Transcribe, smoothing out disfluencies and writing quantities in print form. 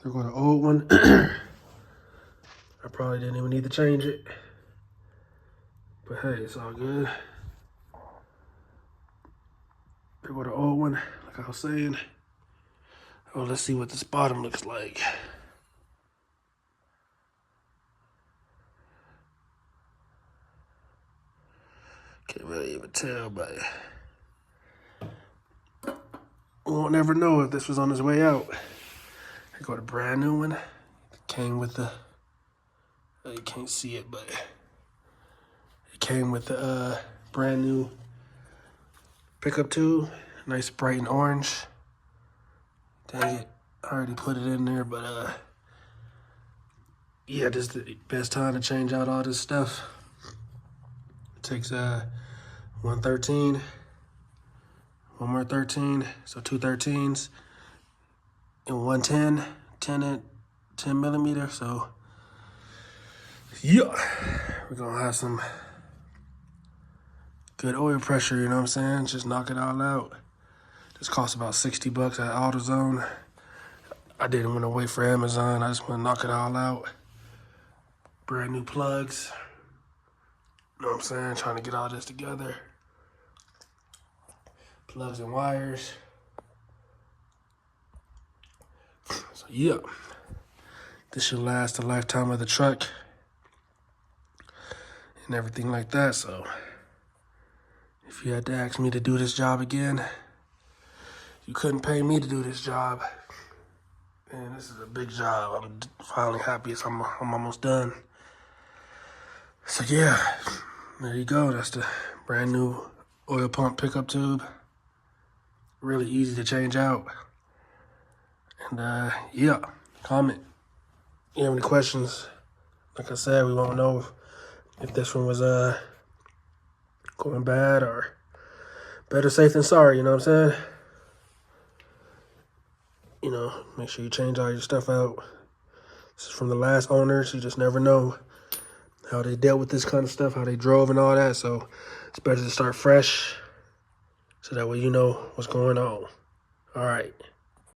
Here go the old one. I probably didn't even need to change it. But hey, it's all good. Here go the old one, like I was saying. Oh, let's see what this bottom looks like. Can't really even tell, but we won't never know if this was on his way out. Here go the brand new one. It came with the, you can't see it, but it came with the brand new pickup tube. Nice bright and orange. Dang it, I already put it in there, but yeah, this is the best time to change out all this stuff. It takes 113, one more 13, so 2 13s, and 110, 10 millimeter. So yeah, we're gonna have some good oil pressure, you know what I'm saying? Just knock it all out. This costs about 60 bucks at AutoZone. I didn't want to wait for Amazon. I just want to knock it all out. Brand new plugs. You know what I'm saying? Trying to get all this together. Plugs and wires. So yeah, this should last the lifetime of the truck and everything like that. So if you had to ask me to do this job again, you couldn't pay me to do this job. And this is a big job. I'm finally happy I'm almost done. So yeah, there you go. That's the brand new oil pump pickup tube. Really easy to change out. And yeah, comment. If you have any questions, like I said, we won't know if this one was going bad, or better safe than sorry, you know what I'm saying? You know, make sure you change all your stuff out. This is from the last owners. You just never know how they dealt with this kind of stuff, how they drove and all that. So it's better to start fresh so that way you know what's going on. All right.